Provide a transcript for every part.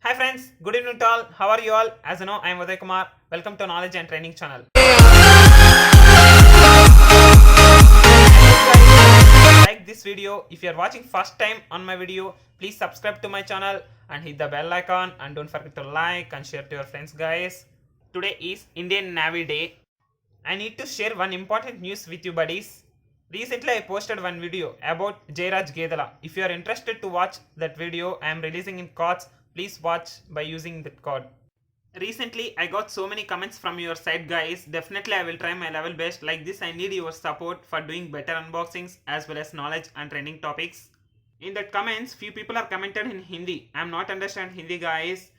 Hi friends, good evening to all. How are you all? As you know, I am Uday Kumar. Welcome to Knowledge and Training channel. Like this video. If you are watching first time on my video, please subscribe to my channel and hit the bell icon, and don't forget to like and share to your friends guys. Today is Indian Navy Day. I need to share one important news with you buddies. Recently I posted one video about Jairaj Gedala. If you are interested to watch that video, I am releasing in cards. Please watch by using that code. Recently I got so many comments from your side guys. Definitely I will try my level best. Like this I need your support for doing better unboxings as well as knowledge and training topics. In that comments few people are commented in Hindi. I am not understand Hindi guys.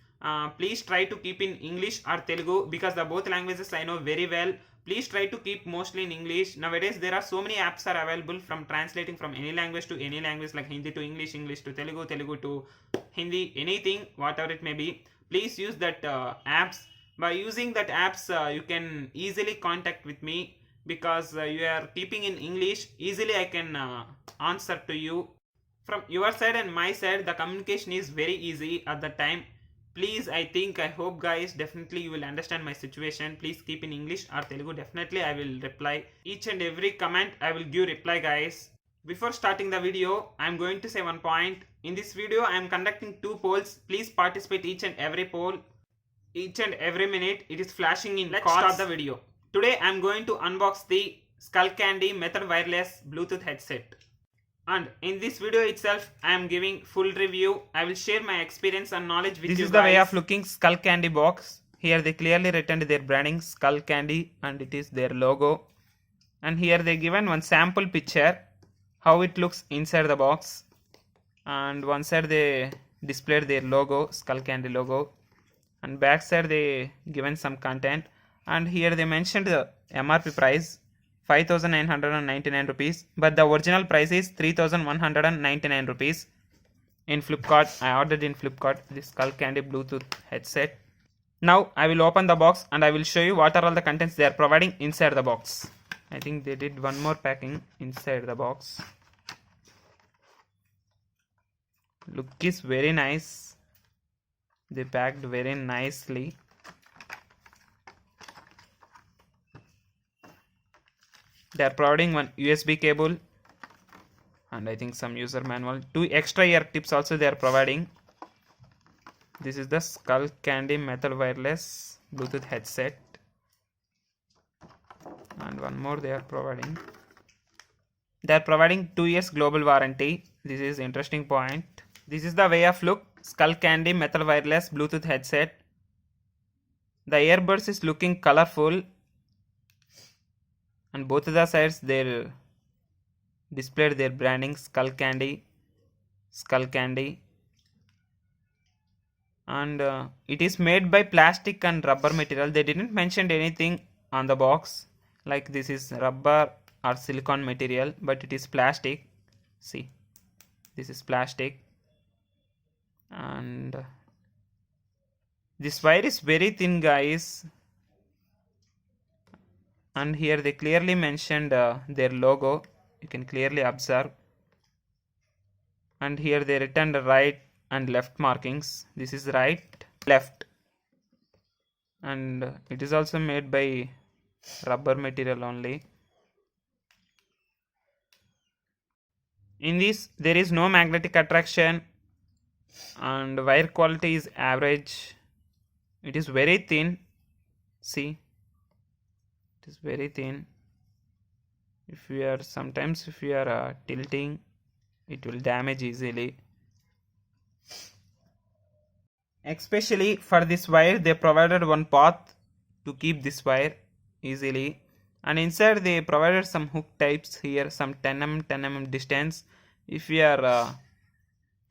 Please try to keep in English or Telugu because the both languages I know very well. Please try to keep mostly in English. Nowadays there are so many apps are available from translating from any language to any language, like Hindi to English, English to Telugu, Telugu to Hindi, anything, whatever it may be. Please use that apps. By using that apps you can easily contact with me because you are keeping in English. Easily I can answer to you. From your side and my side the communication is very easy at the time. Please, I hope guys, definitely you will understand my situation. Please keep in English or Telugu. Definitely I will reply each and every comment. I will give reply guys. Before starting the video, I am going to say one point. In this video I am conducting two polls. Please participate each and every poll. Each and every minute it is flashing in. Let's start the video. Today I am going to unbox the Skullcandy Method Wireless Bluetooth headset. And in this video itself I am giving full review. I will share my experience and knowledge with you guys. This is the way of looking Skullcandy box. Here they clearly written their branding Skullcandy and it is their logo. And here they given one sample picture how it looks inside the box. And one side they displayed their logo, Skullcandy logo. And back side they given some content. And here they mentioned the MRP price 5,999 rupees, but the original price is 3,199 rupees. In Flipkart, I ordered in Flipkart this Skullcandy Bluetooth headset. Now I will open the box and I will show you what are all the contents they are providing inside the box. I think they did one more packing inside the box. Look is very nice. They packed very nicely. They are providing one USB cable and I think some user manual. Two extra ear tips also they are providing. This is the Skullcandy Metal Wireless Bluetooth headset. And one more they are providing. They are providing 2 years global warranty. This is interesting point. This is the way of look Skullcandy Metal Wireless Bluetooth headset. The earbuds is looking colorful. And both of the sides they displayed their branding Skullcandy, and it is made by plastic and rubber material. They didn't mention anything on the box like this is rubber or silicone material, but it is plastic. See, this is plastic, and this wire is very thin guys. And here they clearly mentioned their logo. You can clearly observe. And here they written the right and left markings. This is right, left. And it is also made by rubber material only. In this there is no magnetic attraction and wire quality is average. It is very thin. See, it is very thin. If you are tilting, it will damage easily. Especially for this wire they provided one path to keep this wire easily, and inside they provided some hook types here, some 10mm distance. If you are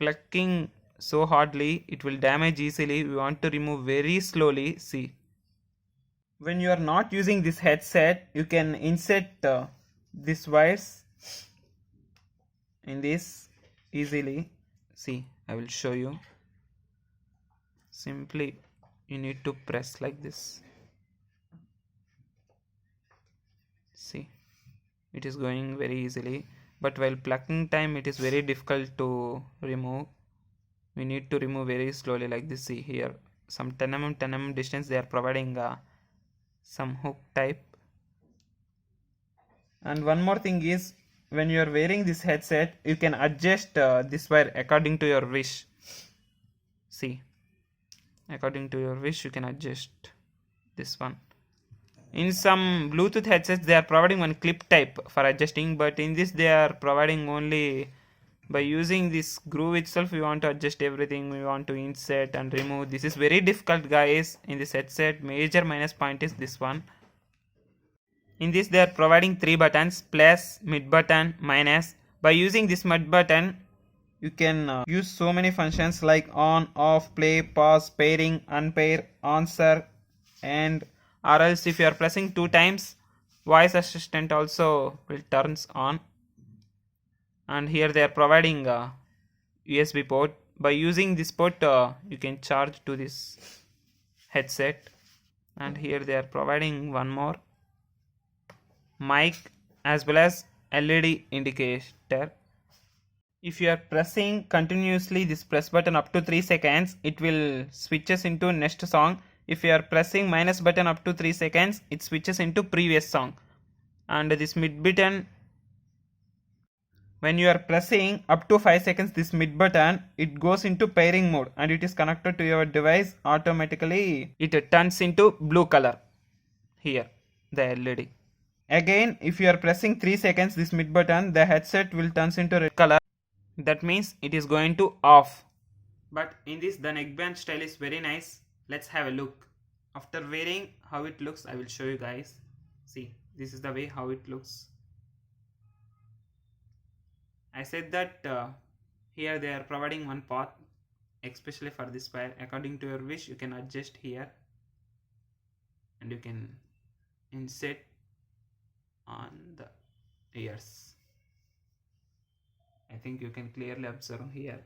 plucking so hardly it will damage easily. We want to remove very slowly. See, when you are not using this headset you can insert these wires in this easily. See, I will show you. Simply you need to press like this. See, it is going very easily, but while plucking time it is very difficult to remove. we need to remove very slowly like this. See here, some 10 mm distance they are providing some hook type. And one more thing is, when you are wearing this headset, you can adjust this wire according to your wish. See, according to your wish you can adjust this one. In some Bluetooth headsets they are providing one clip type for adjusting, but in this they are providing only by using this groove itself. We want to adjust everything, we want to insert and remove. This is very difficult guys in this headset. Major minus point is this one. In this they are providing 3 buttons: plus, mid button, minus. By using this mid button you can use so many functions like on, off, play, pause, pairing, unpair, answer, and or else if you are pressing 2 times, voice assistant also will turns on. And here they are providing a USB port. By using this port you can charge to this headset. And here they are providing one more mic as well as LED indicator. If you are pressing continuously this press button up to 3 seconds, it will switches into next song. If you are pressing minus button up to 3 seconds, it switches into previous song. And this mid button, when you are pressing up to 5 seconds this mid button, it goes into pairing mode and it is connected to your device automatically. It turns into blue color. Here the LED. Again, if you are pressing 3 seconds this mid button, the headset will turns into red color. That means it is going to off. But in this the neckband style is very nice. Let's have a look. After wearing how it looks, I will show you guys. See, this is the way how it looks. I said that here they are providing one path especially for this wire. According to your wish you can adjust here and you can insert on the ears. I think you can clearly observe here.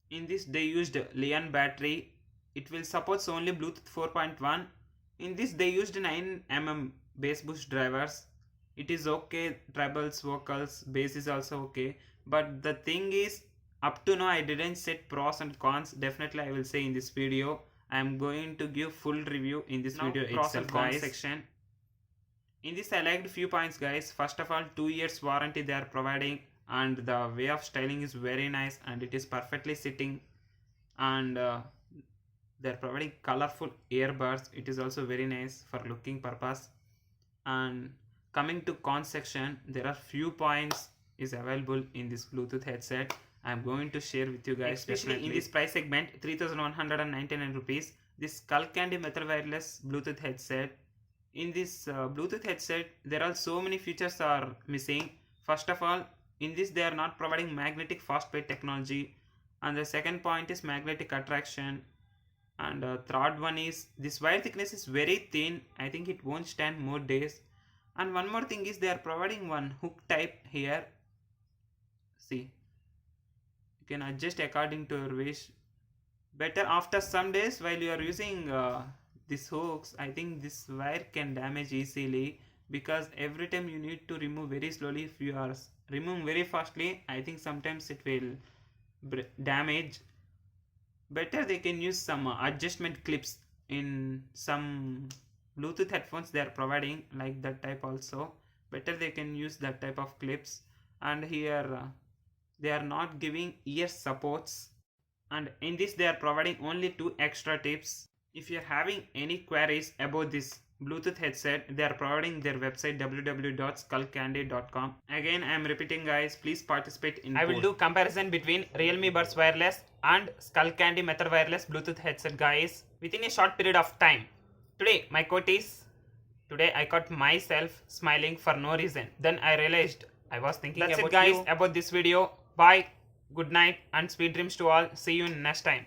In this they used Li-ion battery. It will support only Bluetooth 4.1. In this they used 9 mm bass boost drivers. It is okay, trebles, vocals, bass is also okay. But the thing is, up to now I didn't set pros and cons. Definitely I will say in this video. I am going to give full review in this video itself guys. Section. In this I liked few points guys. First of all, 2 years warranty they are providing, and the way of styling is very nice and it is perfectly sitting. And they are providing colorful earbuds. It is also very nice for looking purpose. And coming to cons section, there are few points is available in this Bluetooth headset. I am going to share with you guys, especially in this price segment, 3199 rupees. This Skullcandy metal wireless Bluetooth headset. In this Bluetooth headset, there are so many features are missing. First of all, in this they are not providing magnetic fast fade technology, and the second point is magnetic attraction. And third one is this wire thickness is very thin. I think it won't stand more days. And one more thing is they are providing one hook type here. See, you can adjust according to your wish. Better after some days while you are using these hooks, I think this wire can damage easily, because every time you need to remove very slowly. If you are removing very fastly, I think sometimes it will damage. Better they can use some adjustment clips. In some Bluetooth headphones they are providing like that type also. Better they can use that type of clips. And here they are not giving ear supports. And in this they are providing only 2 extra tips. If you are having any queries about this Bluetooth headset, they are providing their website www.skullcandy.com. Again I am repeating guys, please participate in I will do comparison between Realme Buds Wireless and Skullcandy Method Wireless Bluetooth headset guys within a short period of time. Today my quote is, today I caught myself smiling for no reason. Then I realized I was thinking about guys about this video. Bye, good night and sweet dreams to all. See you next time.